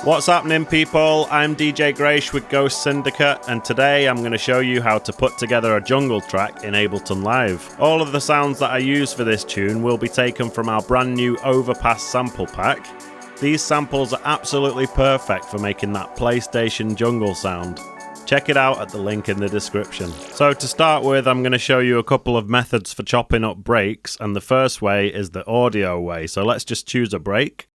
What's happening, people? I'm DJ Grace with Ghost Syndicate, and today I'm going to show you how to put together a jungle track in Ableton Live. All of the sounds that I use for this tune will be taken from our brand new Overpass Sample Pack. These samples are absolutely perfect for making that PlayStation jungle sound. Check it out at the link in the description. So to start with, I'm going to show you a couple of methods for chopping up breaks, and the first way is the audio way. So let's just choose a break.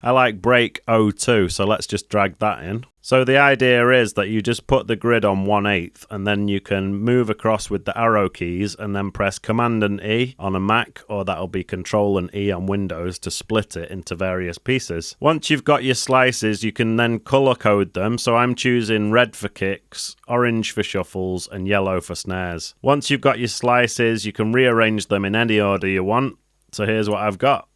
I like break 02, so let's just drag that in. So the idea is that you just put the grid on 1/8 and then you can move across with the arrow keys and then press Command and E on a Mac, or that'll be Control and E on Windows to split it into various pieces. Once you've got your slices, you can then color code them. So I'm choosing red for kicks, orange for shuffles, and yellow for snares. Once you've got your slices, you can rearrange them in any order you want. So here's what I've got.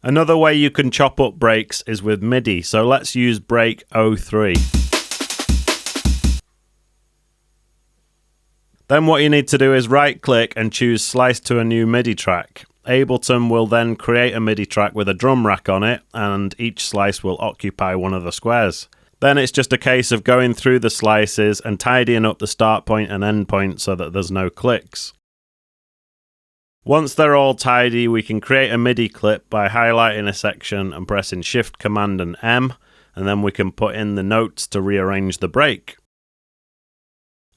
Another way you can chop up breaks is with MIDI, so let's use break 03. Then what you need to do is right click and choose slice to a new MIDI track. Ableton will then create a MIDI track with a drum rack on it, and each slice will occupy one of the squares. Then it's just a case of going through the slices and tidying up the start point and end point so that there's no clicks. Once they're all tidy, we can create a MIDI clip by highlighting a section and pressing Shift, Command and M, and then we can put in the notes to rearrange the break.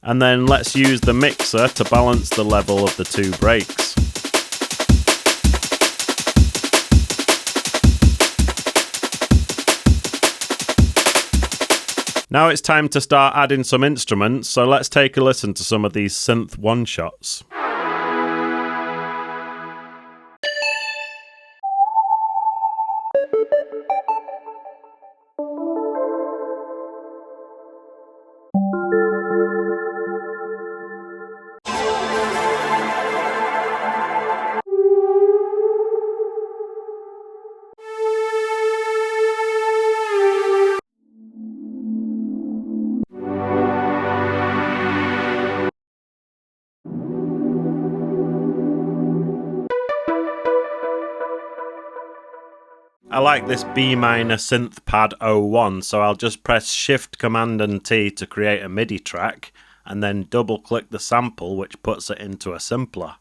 And then let's use the mixer to balance the level of the two breaks. Now it's time to start adding some instruments, so let's take a listen to some of these synth one-shots. I like this B minor synth pad 01, so I'll just press Shift, Command and T to create a MIDI track, and then double click the sample, which puts it into a simpler.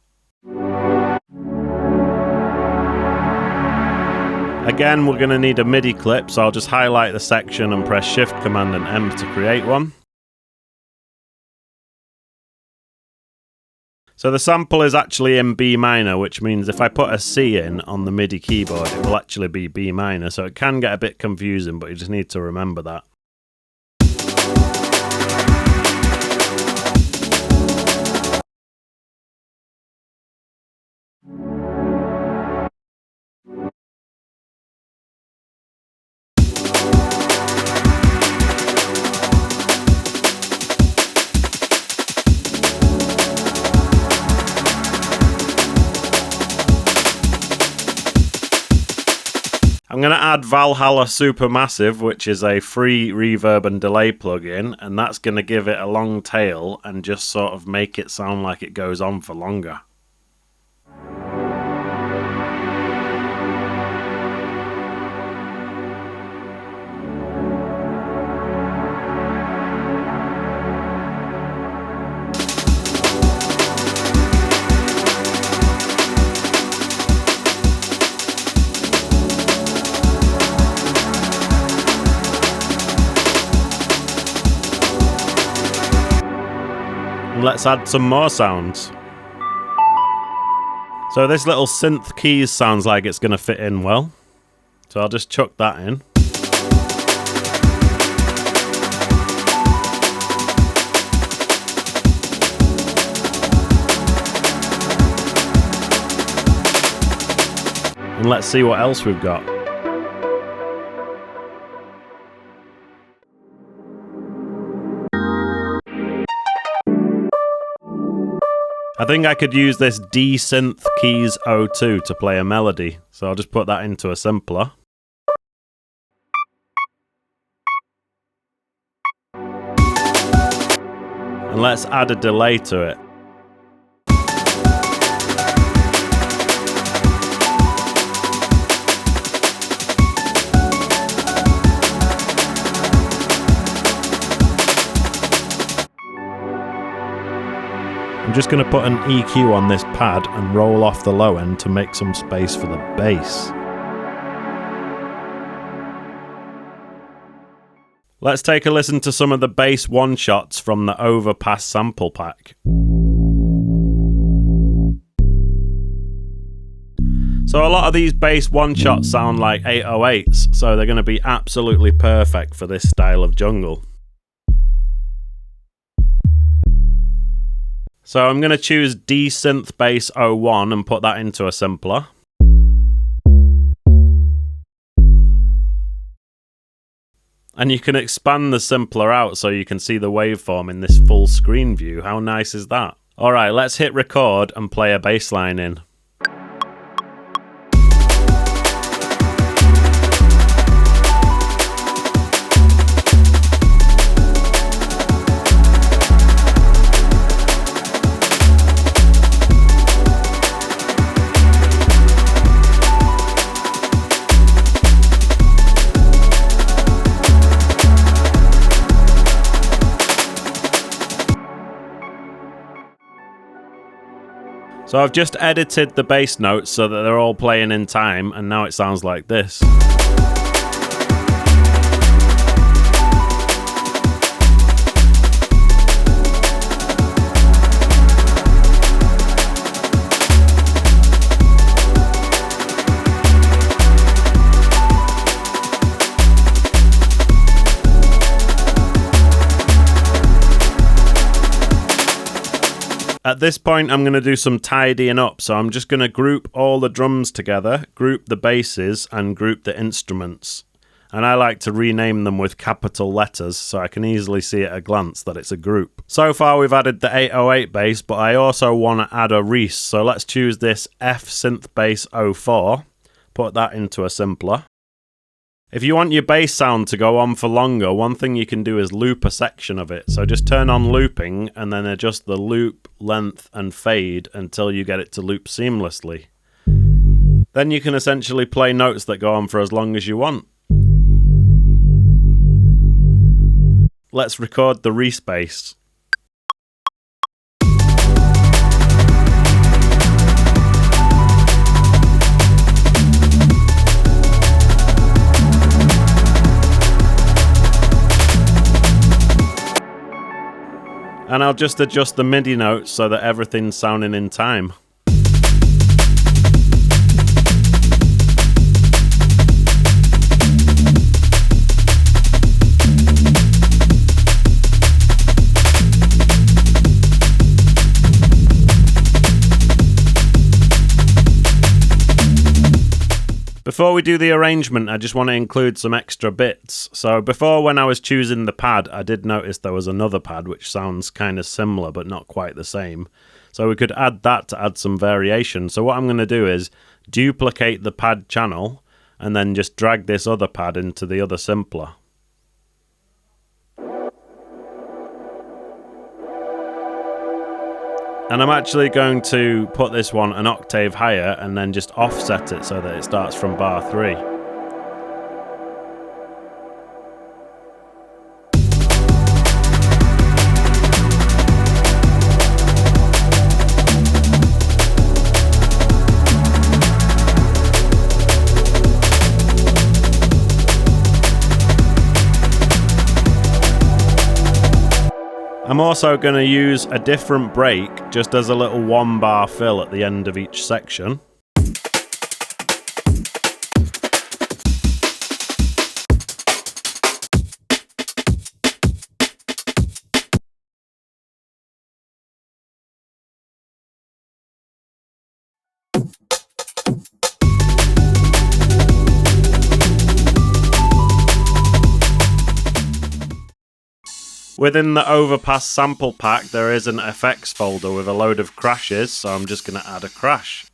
Again, we're going to need a MIDI clip, so I'll just highlight the section and press Shift, Command and M to create one. So the sample is actually in B minor, which means if I put a C in on the MIDI keyboard, it will actually be B minor. So it can get a bit confusing, but you just need to remember that. I'm going to add Valhalla Supermassive, which is a free reverb and delay plugin, and that's going to give it a long tail and just sort of make it sound like it goes on for longer. Let's add some more sounds. So this little synth keys sounds like it's going to fit in well. So I'll just chuck that in. And let's see what else we've got. I think I could use this D synth keys 02 to play a melody, so I'll just put that into a sampler. And let's add a delay to it. I'm just going to put an EQ on this pad and roll off the low end to make some space for the bass. Let's take a listen to some of the bass one-shots from the Overpass Sample Pack. So a lot of these bass one-shots sound like 808s, so they're going to be absolutely perfect for this style of jungle. So I'm going to choose D synth bass 01 and put that into a sampler. And you can expand the sampler out so you can see the waveform in this full screen view. How nice is that? Alright, let's hit record and play a bass line in. So I've just edited the bass notes so that they're all playing in time, and now it sounds like this. At this point, I'm going to do some tidying up, so I'm just going to group all the drums together, group the basses, and group the instruments. And I like to rename them with capital letters, so I can easily see at a glance that it's a group. So far, we've added the 808 bass, but I also want to add a Reese, so let's choose this F synth bass 04, put that into a sampler. If you want your bass sound to go on for longer, one thing you can do is loop a section of it. So just turn on looping and then adjust the loop, length and fade until you get it to loop seamlessly. Then you can essentially play notes that go on for as long as you want. Let's record the Reese bass. And I'll just adjust the MIDI notes so that everything's sounding in time. Before we do the arrangement, I just want to include some extra bits. So before, when I was choosing the pad, I did notice there was another pad which sounds kind of similar but not quite the same. So we could add that to add some variation. So what I'm going to do is duplicate the pad channel and then just drag this other pad into the other sampler. And I'm actually going to put this one an octave higher and then just offset it so that it starts from bar 3. I'm also going to use a different break just as a little 1-bar fill at the end of each section. Within the Overpass Sample Pack, there is an effects folder with a load of crashes, so I'm just going to add a crash.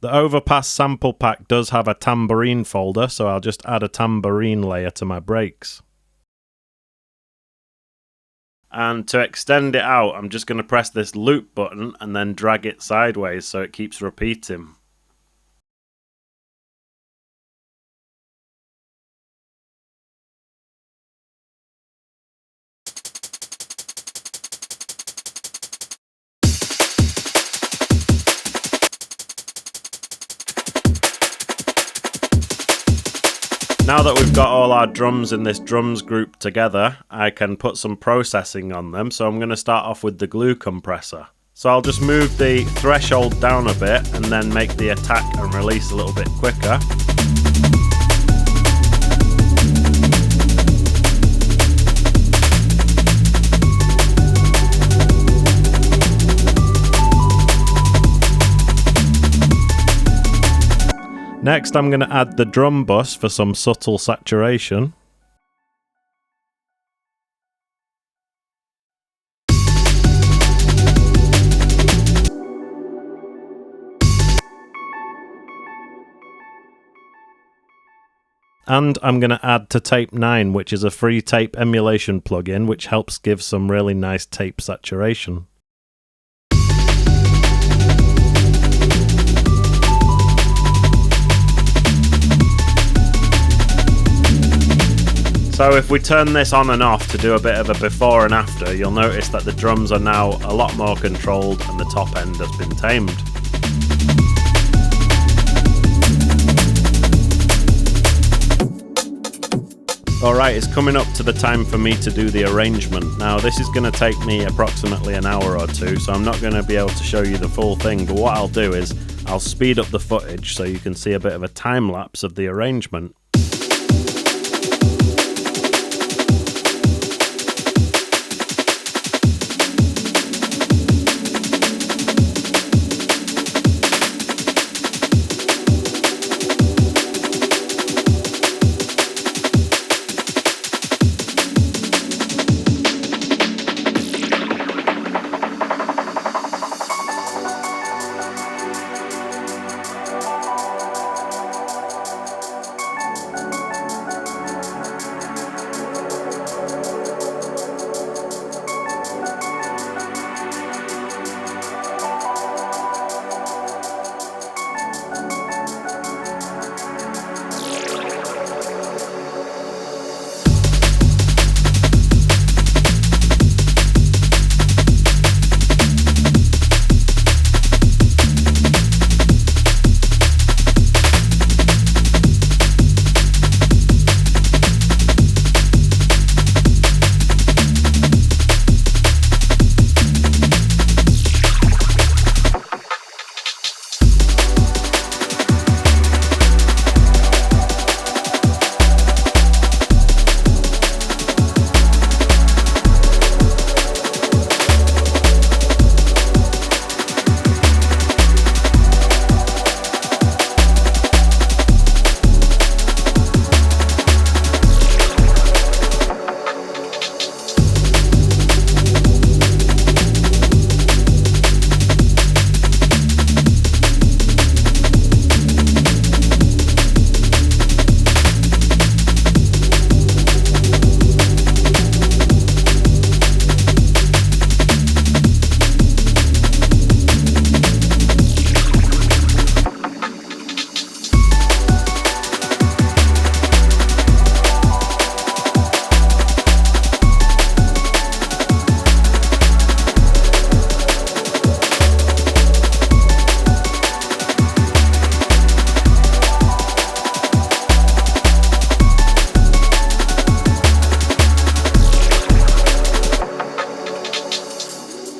The Overpass Sample Pack does have a tambourine folder, so I'll just add a tambourine layer to my breaks. And to extend it out, I'm just going to press this loop button and then drag it sideways so it keeps repeating. Now that we've got all our drums in this drums group together, I can put some processing on them. So I'm going to start off with the glue compressor. So I'll just move the threshold down a bit and then make the attack and release a little bit quicker. Next, I'm going to add the drum bus for some subtle saturation. And I'm going to add to Tape 9, which is a free tape emulation plugin, which helps give some really nice tape saturation. So if we turn this on and off to do a bit of a before and after, you'll notice that the drums are now a lot more controlled and the top end has been tamed. Alright, it's coming up to the time for me to do the arrangement. Now this is going to take me approximately an hour or two, so I'm not going to be able to show you the full thing, but what I'll do is I'll speed up the footage so you can see a bit of a time lapse of the arrangement.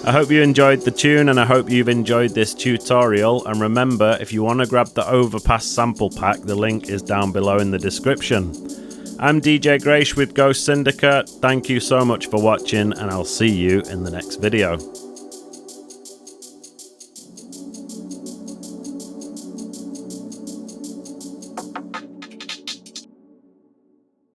I hope you enjoyed the tune and I hope you've enjoyed this tutorial, and remember, if you want to grab the Overpass Sample Pack, the link is down below in the description. I'm DJ Grace with Ghost Syndicate. Thank you so much for watching, and I'll see you in the next video.